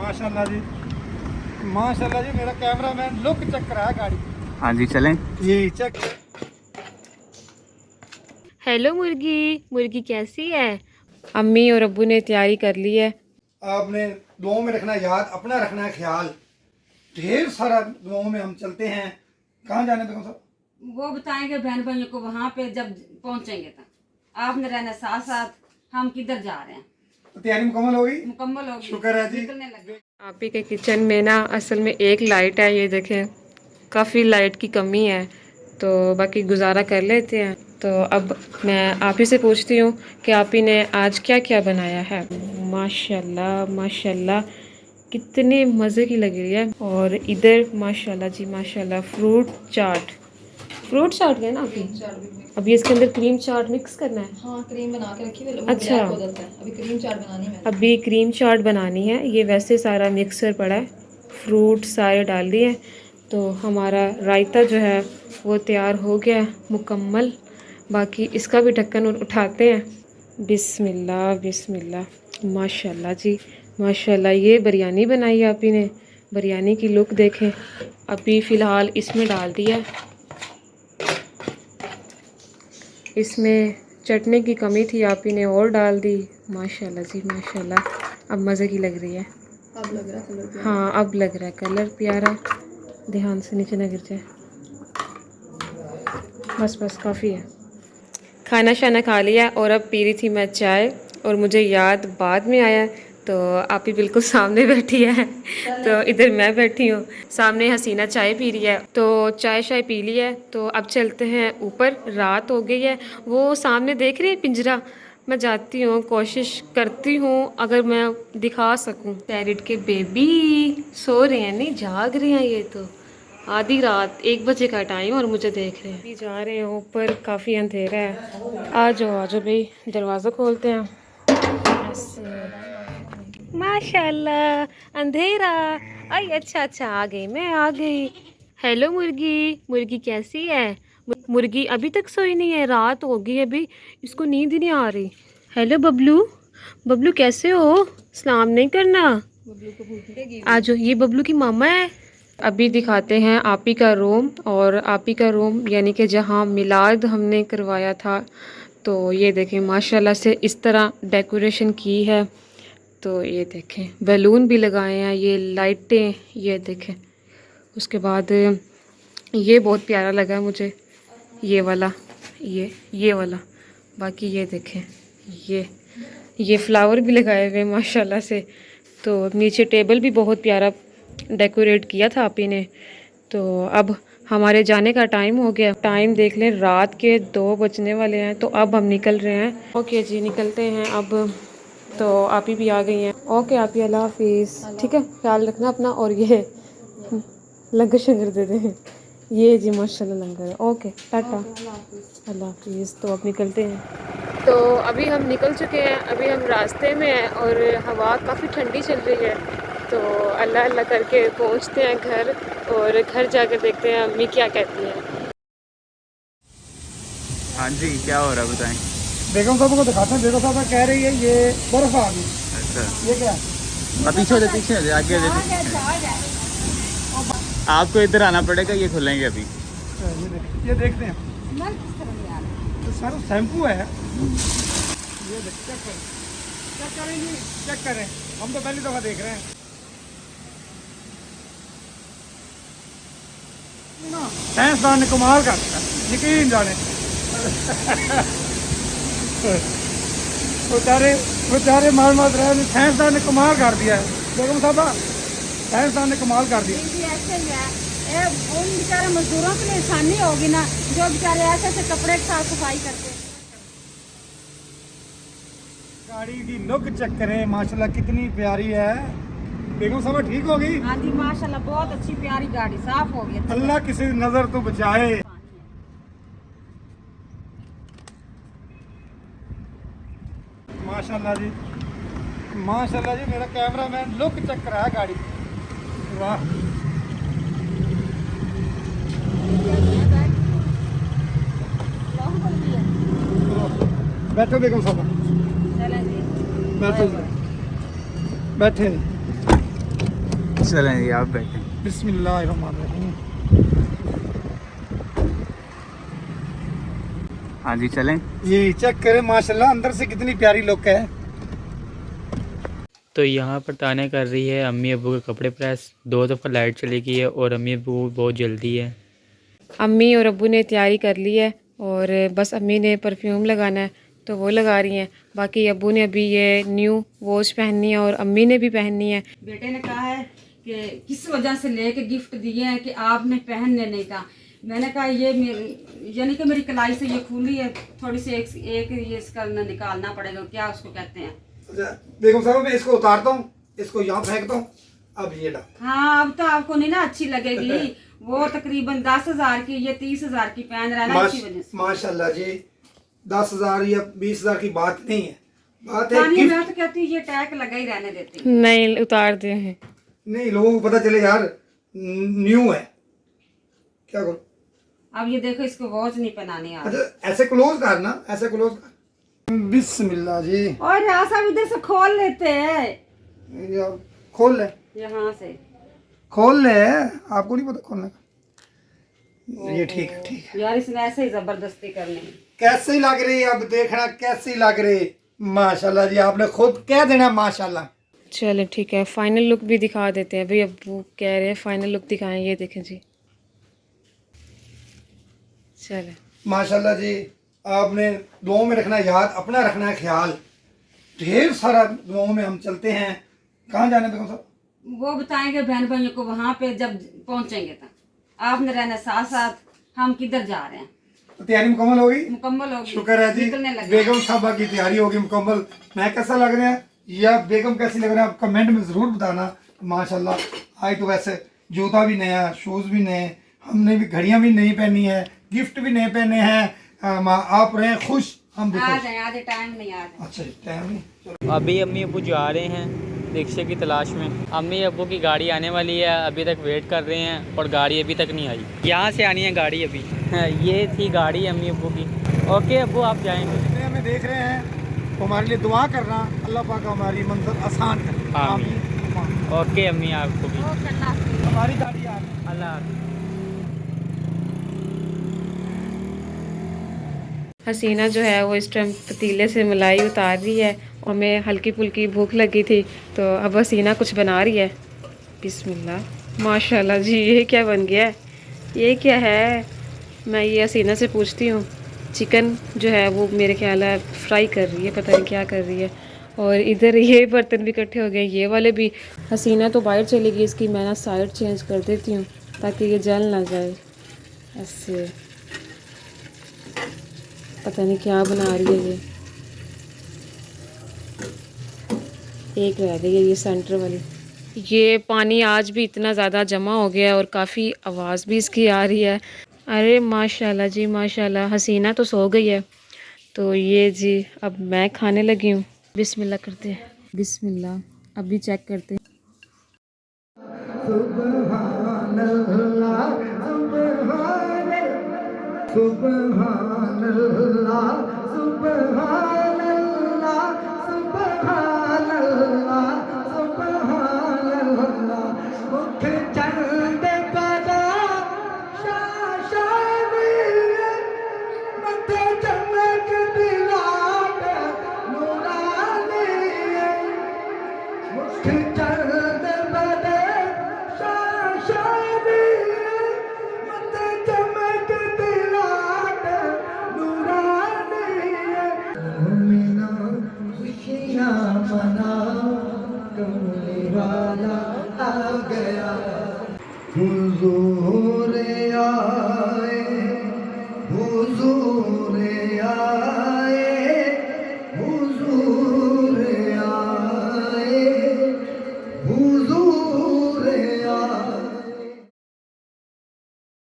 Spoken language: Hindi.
माशाल्लाह जी, माशाल्लाह जी। मेरा कैमरामैन लुक चेक करा है गाड़ी। हाँ जी चलें। ये चेक। हेलो मुर्गी, मुर्गी कैसी है? अम्मी और अब्बू ने तैयारी कर ली है। आपने दुआओं में रखना याद, अपना रखना है ख्याल। ढेर सारा दुआओं में हम चलते हैं। कहाँ जाने बेगम साहब? वो बताएंगे बहन भाइयों को वहाँ पे जब पहुँचेंगे तक। आपने रहना साथ साथ, हम किधर जा रहे हैं। तो तैयारी मुकम्मल हो गई? मुकम्मल होगी, शुक्र है जी। निकलने लगे। आप ही के किचन में ना असल में एक लाइट है, ये देखें काफ़ी लाइट की कमी है, तो बाकी गुजारा कर लेते हैं। तो अब मैं आप ही से पूछती हूँ कि आप ही ने आज क्या क्या बनाया है। माशाल्लाह माशाल्लाह, कितने मज़े की लग रही है। और इधर माशाल्लाह जी माशाल्लाह फ्रूट चाट है ना अभी? अभी इसके अंदर क्रीम चाट मिक्स करना है। हाँ, क्रीम बना के रखी है। अच्छा, अभी क्रीम चाट बनानी है। अभी क्रीम चाट बनानी है। ये वैसे सारा मिक्सर पड़ा है, फ्रूट सारे डाल दिए। तो हमारा रायता जो है वो तैयार हो गया है मुकम्मल। बाकी इसका भी ढक्कन उठाते हैं। बिस्मिल्लाह बिस्मिल्लाह, माशाल्लाह जी माशाल्लाह। ये बिरयानी बनाई है आप ही ने, बिरयानी की लुक देखें। अभी फ़िलहाल इसमें डाल दिया, इसमें चटनी की कमी थी आप ही ने और डाल दी। माशाल्लाह जी माशाल्लाह, अब मज़े की लग रही है। अब लग रहा है कलर प्यारा। हाँ अब लग रहा है कलर प्यारा। ध्यान से नीचे ना गिर जाए। बस बस काफ़ी है। खाना शाना खा लिया और अब पी रही थी मैं चाय, और मुझे याद बाद में आया। तो आप ही बिल्कुल सामने बैठी है, तो इधर मैं बैठी हूँ, सामने हसीना चाय पी रही है। तो चाय शाय पी ली है, तो अब चलते हैं ऊपर। रात हो गई है। वो सामने देख रही है पिंजरा, मैं जाती हूँ, कोशिश करती हूँ अगर मैं दिखा सकूँ। पैरेट के बेबी सो रहे हैं, नहीं जाग रहे हैं। ये तो आधी रात 1 बजे का टाइम और मुझे देख रहे हैं। अभी जा रहे हैं ऊपर, काफ़ी अंधेरा है। आ जाओ भाई, दरवाज़ा खोलते हैं। माशाल्लाह अंधेरा। आई अच्छा अच्छा, आ गई, मैं आ गई। हेलो मुर्गी, मुर्गी कैसी है? मुर्गी अभी तक सोई नहीं है, रात हो गई अभी, इसको नींद ही नहीं आ रही। हेलो बबलू, बबलू कैसे हो? सलाम नहीं करना। आज ये बबलू की मामा है। अभी दिखाते हैं आप ही का रूम, और आप ही का रूम यानी कि जहाँ मिलाद हमने करवाया था। तो ये देखें माशाल्लाह से इस तरह डेकोरेशन की है। तो ये देखें बैलून भी लगाए हैं, ये लाइटें, ये देखें। उसके बाद ये बहुत प्यारा लगा मुझे, ये वाला, ये वाला। बाकी ये देखें, ये फ्लावर भी लगाए हुए माशाल्लाह से। तो नीचे टेबल भी बहुत प्यारा डेकोरेट किया था आप ही ने। तो अब हमारे जाने का टाइम हो गया। टाइम देख लें, रात के 2 बजने वाले हैं। तो अब हम निकल रहे हैं। ओके जी, निकलते हैं अब। तो आप ही भी आ गई हैं। ओके आप ही, अल्लाह हाफिज़। ठीक है, ख्याल रखना अपना। और ये लंगर शंगर दे दें। ये जी माशाल्लाह लंगर है। ओके टाटा, अल्लाह हाफिज़। तो अब निकलते हैं। तो अभी हम निकल चुके हैं, अभी हम रास्ते में हैं और हवा काफ़ी ठंडी चल रही है। तो अल्लाह अल्लाह करके पहुंचते हैं घर, और घर जाकर देखते हैं अम्मी क्या कहती हैं। हाँ जी क्या हो रहा है बताएं। बेगम साहब को दिखाते हैं। बेगम साहब कह रही है ये बर्फ आ गई। अच्छा, ये क्या है? पीछे हो जाए आगे हो जाए। आपको इधर आना पड़ेगा, ये खुलेंगे अभी। ये देखते हैं। तो सर शैम्पू है। ये चेक करें जी, चेक करें। हम तो पहली दफ़ा देख रहे हैं ना। साइंसदान ने कमाल कर दिया, यकीन जाने। बेचारे मार रहे, साइंसदान ने कमाल कर दिया है। बेगम साहबा, साइंसदान ने कमाल कर दिया। ऐसे ही है, उन बेचारे मजदूरों के लिए आसानी होगी ना, जो बेचारे ऐसे ऐसे कपड़े की साफ सफाई करते हैं। गाड़ी की लुक चेक करें, माशाल्लाह कितनी प्यारी है। बेगम साहबा ठीक हो गई? हाँ जी माशाल्लाह, बहुत अच्छी प्यारी गाड़ी, साफ हो गई। अल्लाह किसी नजर तो बचाए। माशाल्लाह जी, माशाल्लाह जी। मेरा कैमरामैन लुक चेक करा है गाड़ी। वाह, बैठो बेगम साहबा, चलें जी, बैठो जी, बैठे। चलें जी, आप बैठें। बिस्मिल्लाहिर्रहमानिर्रहीम। हाँ जी चलें। ये चेक करें माशाल्लाह अंदर से कितनी प्यारी लुक है। तो यहाँ पर ताने कर रही है अम्मी अबू के कपड़े प्रेस। 2 दफ़ा लाइट चली गई है और अम्मी अबू बहुत जल्दी है। अम्मी और अब्बू ने तैयारी कर ली है और बस अम्मी ने परफ्यूम लगाना है तो वो लगा रही हैं। बाकी अब्बू ने अभी ये न्यू वॉच पहननी है और अम्मी ने भी पहननी है। बेटे ने कहा है कि किस वजह से लेके गिफ्ट दिए हैं कि आपने पहनने नहीं कहा। मैंने कहा ये यानी कि मेरी कलाई से ये खुली है, थोड़ी सी एक ये इसका निकालना पड़ेगा, क्या उसको कहते हैं। बेगम साहब मैं इसको उतारता हूँ, इसको यहाँ फेंकता हूँ। अब ये डाल। हाँ अब तो आपको नहीं ना अच्छी लगेगी। वो तकरीबन 10,000 की, ये 30,000 की पहन रहा है ना, इसी वजह से। माशाल्लाह जी 10,000 या 20,000 की बात नहीं है, बात है तानिया, गिफ्ट। मैं तो कहती हूँ ये टैग लगा ही रहने देती। नहीं उतार दे हैं। नहीं लोगों को पता चले यार न्यू है, क्या करूं। अब ये देखो इसको वॉच नहीं पहनानी आ रही। अच्छा ऐसे क्लोज करना, ऐसे क्लोज कर। बिस्मिल्लाह जी। और यहाँ से इधर से खोल लेते हैं, ये खोल ले, यहाँ से खोल ले, आपको नहीं पता खोलने का। ये ठीक है, ठीक है। यार इसने ऐसे ही जबरदस्ती करनी है। कैसी लग रही है अब देखना, कैसी लग रही। माशाल्लाह जी आपने खुद कह देना माशाल्लाह। चले ठीक है, फाइनल लुक भी दिखा देते हैं भाई। अब्बू कह रहे हैं फाइनल लुक दिखाएं, ये देखें जी। चले माशाल्लाह जी आपने दुआओं में रखना याद, अपना रखना है ख्याल। ढेर सारा दुआओं में हम चलते हैं। कहाँ जाने बेगम साहब? वो बताएंगे बहन भाइयों को वहाँ पे जब पहुँचेंगे तक। आपने रहना साथ साथ, हम किधर जा रहे हैं। तो तैयारी मुकम्मल होगी? मुकम्मल होगी। शुक्र है जी, निकलने लगे। बेगम साहबा की तैयारी होगी मुकम्मल। मैं कैसा लग रहा है या बेगम कैसी लग रहा है आप कमेंट में ज़रूर बताना। माशाल्लाह आज तो वैसे जूता भी नया, शूज़ भी नए, हमने भी घड़ियाँ भी नहीं पहनी है, गिफ्ट भी नहीं पहने हैं। आप रहे खुश, हम भी आ खुश। जाए, आधे टाइम नहीं आ जाए। अच्छा टाइम नहीं, चलो। अभी अम्मी अबू जा रहे हैं रिक्शे की तलाश में। अम्मी अबू की गाड़ी आने वाली है, अभी तक वेट कर रहे हैं और गाड़ी अभी तक नहीं आई। यहाँ से आनी है गाड़ी अभी। ये थी गाड़ी अम्मी अबू की। ओके अबू आप जाएंगे। जितने हमें देख रहे हैं तो हमारे लिए दुआ करना, अल्लाह पाक हमारी मंजिल आसान करे। आमीन। ओके अम्मी आपको भी। हमारी गाड़ी आ गई। अल्लाह हाफ़िज़। हसीना जो है वो इस टाइम पतीले से मलाई उतार रही है। हमें हल्की फुल्की भूख लगी थी तो अब हसीना कुछ बना रही है। बिस्मिल्लाह माशाल्लाह जी, ये क्या बन गया है, ये क्या है। मैं ये हसीना से पूछती हूँ। चिकन जो है वो मेरे ख्याल है फ्राई कर रही है, पता नहीं क्या कर रही है। और इधर ये बर्तन भी इकट्ठे हो गए, ये वाले भी। हसीना तो बाहर चली गई, इसकी मैं ना साइड चेंज कर देती हूँ ताकि ये जल ना जाए। ऐसे पता नहीं क्या बना रही है ये। एक रह गई है ये सेंटर वाली। ये पानी आज भी इतना ज़्यादा जमा हो गया है और काफ़ी आवाज़ भी इसकी आ रही है। अरे माशाल्लाह जी माशाल्लाह। हसीना तो सो गई है तो ये जी अब मैं खाने लगी हूँ। बिस्मिल्लाह करते हैं, बिस्मिल्लाह। अभी चेक करते हैं। मना कमली वाला आ गया।